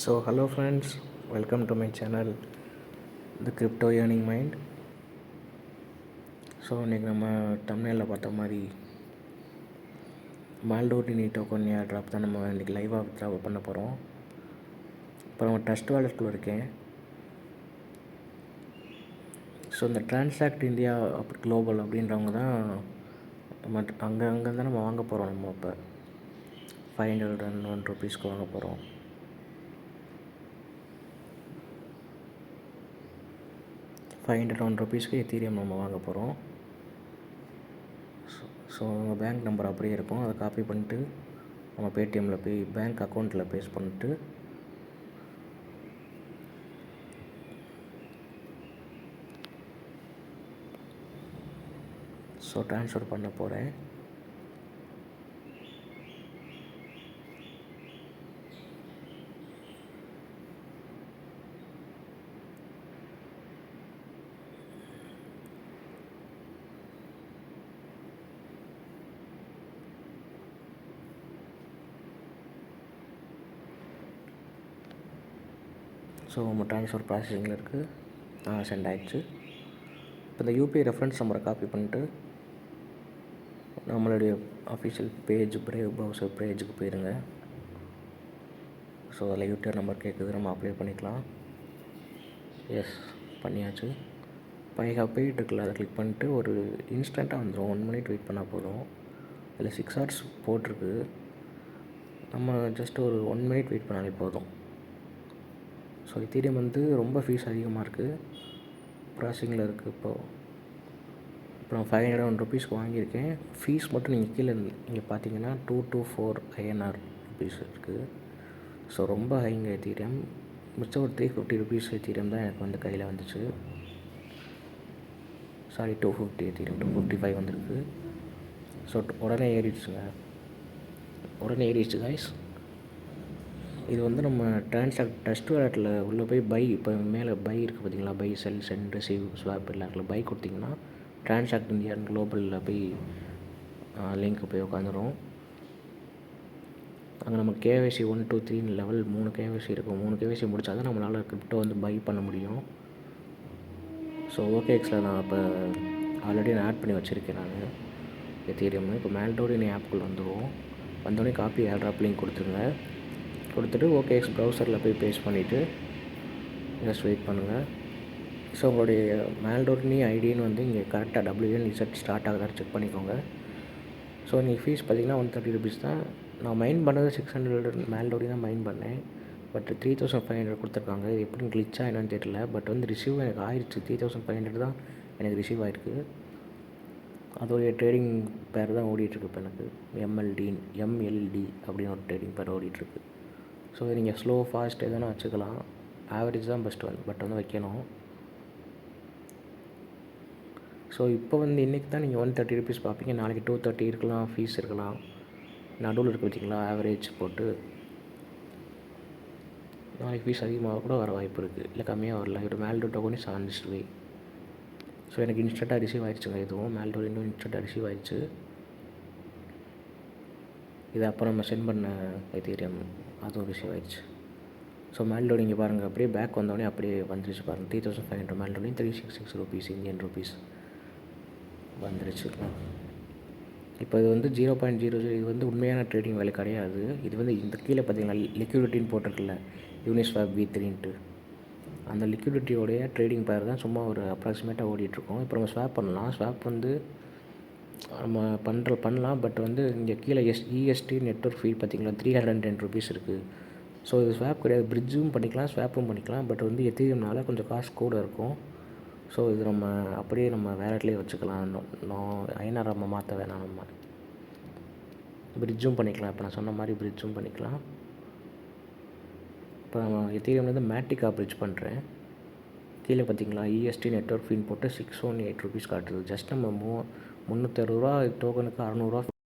So hello friends, welcome to my channel The Crypto Earning Mind. So இன்றைக்கி நம்ம தமிழில் பார்த்த மாதிரி மால்டோடினி டோக்கன் ஏர் ட்ராப் தான் நம்ம இன்றைக்கி லைவாக வித்ட்ரா பண்ண போகிறோம். இப்போ நம்ம ட்ரஸ்ட் வாலெட்டில் இருக்கேன். ஸோ இந்த டிரான்சாக்ட் இந்தியா அப்படி குளோபல் அப்படின்றவங்க தான் நம்ம அங்கே தான் நம்ம வாங்க போகிறோம். நம்ம இப்போ 501 ருபீஸ்க்கு வாங்க போகிறோம். ₹501 எத்தீரியம் நம்ம வாங்க போகிறோம். ஸோ உங்கள் பேங்க் நம்பர் அப்படியே இருக்கும், அதை காப்பி பண்ணிட்டு நம்ம பேடிஎம்மில் போய் பேங்க் அக்கௌண்ட்டில் பேஸ்ட் பண்ணிட்டு ஸோ ட்ரான்ஸ்ஃபர் பண்ண போகிறேன். ஸோ நம்ம ட்ரான்ஸ்ஃபர் ப்ராசஸிங்கில் இருக்குது, சென்ட் ஆகிடுச்சு. இப்போ இந்த யூபிஐ ரெஃபரன்ஸ் நம்பரை காப்பி பண்ணிட்டு நம்மளுடைய அஃபிஷியல் பேஜ் பிரேவ் ப்ரௌசர் பேஜுக்கு போயிடுங்க. ஸோ அதில் யூடிஆர் நம்பர் கேட்குது, நம்ம அப்ளை பண்ணிக்கலாம். எஸ் பண்ணியாச்சு. பைகா போயிட்டு இருக்குல்ல, அதை கிளிக் பண்ணிட்டு ஒரு இன்ஸ்டண்ட்டாக வந்துடும். 1 மினிட் வெயிட் பண்ணால் போதும். அதில் 6 hours போட்டிருக்கு, நம்ம ஜஸ்ட் ஒரு 1 மினிட் வெயிட் பண்ணாலே போதும். ஸோ எத்தீரியம் வந்து ரொம்ப ஃபீஸ் அதிகமாக இருக்குது, ப்ராசஸிங்கில் இருக்குது. இப்போ நான் 501 ருபீஸ்க்கு வாங்கியிருக்கேன். ஃபீஸ் மட்டும் நீங்கள் கீழே இங்கே பார்த்தீங்கன்னா 224 INR ருபீஸ் இருக்குது. ஸோ ரொம்ப ஹைங்க எத்தீரியம். மிச்சம் ஒரு 350 ருபீஸ் எத்தீரியம் தான் எனக்கு வந்து கையில் வந்துச்சு. சாரி, 250 எத்தீரியம், 255 வந்துருக்கு. ஸோ உடனே ஏறிடுச்சுங்க, கைஸ். இது வந்து நம்ம ட்ரஸ்ட் வாலெட்டில் உள்ளே போய் பை, இப்போ மேலே பை இருக்குது பார்த்தீங்களா, Pi sell send receive swap எல்லாருக்குள்ள பை கொடுத்திங்கன்னா டிரான்சாக்ட் இந்தியா குளோபலில் போய் லிங்க் போய் உட்காந்துரும். அங்கே நம்ம கேஒய்சி 1 2 3 லெவல் 3 கேஒய்சி இருக்கும். 3 கேஒய்சி முடித்தா தான் நம்மளால் கிரிப்டோ வந்து பை பண்ண முடியும். ஸோ ஓகேஎக்ஸில் நான் இப்போ ஆல்ரெடி நான் ஆட் பண்ணி வச்சுருக்கேன் நான் எத்தீரியம். இப்போ மேல்டோடினி ஆப்புக்குள்ளே வந்துடுவோம். வந்தோடனே காப்பி ஏர்ட்ராப் லிங்க் கொடுத்துட்டு ஓகேஎக்ஸ் ப்ரௌசரில் போய் பேஸ்ட் பண்ணிவிட்டு ஜஸ்ட் வெயிட் பண்ணுங்கள். ஸோ உங்களுடைய மேல்டோடினி ஐடின்னு வந்து இங்கே கரெக்டாக WNZ ஸ்டார்ட் ஆகுதான்னு செக் பண்ணிக்கோங்க. ஸோ நீங்கள் ஃபீஸ் பார்த்தீங்கன்னா 130 ருபீஸ் தான். நான் மைன் பண்ணது 600 மேல்டோடி தான் மைன் பண்ணேன். பட் 3500 கொடுத்துருக்காங்க. இது எப்படி கிளிச்சாக என்னன்னு தெரியல. பட் வந்து ரிசீவ் எனக்கு ஆயிடுச்சு. 3500 தான் எனக்கு ரிசீவ் ஆகிருக்கு. அதோடைய ட்ரேடிங் பேர் தான் ஓடிட்டுருக்கு இப்போ எனக்கு. MLD அப்படின்னு ஒரு ட்ரேடிங் பேர் ஓடிட்டுருக்கு. ஸோ நீங்கள் ஸ்லோ ஃபாஸ்ட் எதுனா வச்சுக்கலாம். ஆவரேஜ் தான் பெஸ்ட்டு பட் வந்து வைக்கணும். ஸோ இப்போ வந்து இன்றைக்கி தான் நீங்கள் 130 ருபீஸ் பார்ப்பீங்க, நாளைக்கு 230 இருக்கலாம், ஃபீஸ் இருக்கலாம். நடுவில் இருக்குது பார்த்தீங்களா, ஆவரேஜ் போட்டு நாளைக்கு ஃபீஸ் அதிகமாக கூட வர வாய்ப்பு இருக்குது, இல்லை கம்மியாக வரல. இது மேல்டோ டோக்கன் சான்ஸ்வே. ஸோ எனக்கு இன்ஸ்டண்ட்டாக ரிசீவ் ஆகிடுச்சுங்க. இதுவும் மேல்டோ இன்னும் இன்ஸ்டண்ட்டாக ரிசீவ் ஆகிடுச்சு. இது அப்போ நம்ம சென்ட் பண்ண எத்தீரியம் அதுவும் ரிசீவ் ஆகிடுச்சு. ஸோ மேல்டோடி இங்கே பாருங்கள், அப்படியே பேக் வந்தோடனே அப்படியே வந்துருச்சு பாருங்கள். 3500 மேல்டோடி 366 ருபீஸ் இந்தியன் ருபீஸ் வந்துருச்சு. இப்போ இது வந்து 0.00, இது வந்து உண்மையான ட்ரேடிங் வேலை கிடையாது. இது வந்து இந்த கீழே பார்த்தீங்கன்னா லிக்விடிட்டின்னு போட்டிருக்குல்ல, யூனிஸ்வாப் V3ன்ட்டு, அந்த லிக்விடிட்டியோடைய ட்ரேடிங் பேர் தான் சும்மா ஒரு அப்ராக்சிமேட்டாக ஓடிட்டுருக்கோம். இப்போ நம்ம ஸ்வாப் பண்ணலாம். ஸ்வாப் வந்து நம்ம பண்ணலாம். பட் வந்து இங்கே கீழே EST நெட்வொர்க் ஃபீ பார்த்திங்களா, 310 ருபீஸ் இருக்குது. ஸோ இது ஸ்வாப் கிடையாது, பிரிட்ஜும் பண்ணிக்கலாம், ஸ்வாப்பும் பண்ணிக்கலாம். பட் வந்து எத்தீரியம்னால கொஞ்சம் காசு கூட இருக்கும். ஸோ இது நம்ம அப்படியே நம்ம வேலட்லேயே வச்சுக்கலாம். INR நம்ம மாற்ற வேணாம், நம்ம பிரிட்ஜும் பண்ணிக்கலாம். இப்போ நான் சொன்ன மாதிரி பிரிட்ஜும் பண்ணிக்கலாம். இப்போ நம்ம எத்தீரியம்லேருந்து மேட்டிக்கா பிரிட்ஜ் பண்ணுறேன். கீழே பார்த்திங்களா EST நெட்வொர்க் ஃபீன் போட்டு 618 ருபீஸ் காட்டுது. ஜஸ்ட் நம்ம 360 ரூபா டோக்கனுக்கு 600 ரூபா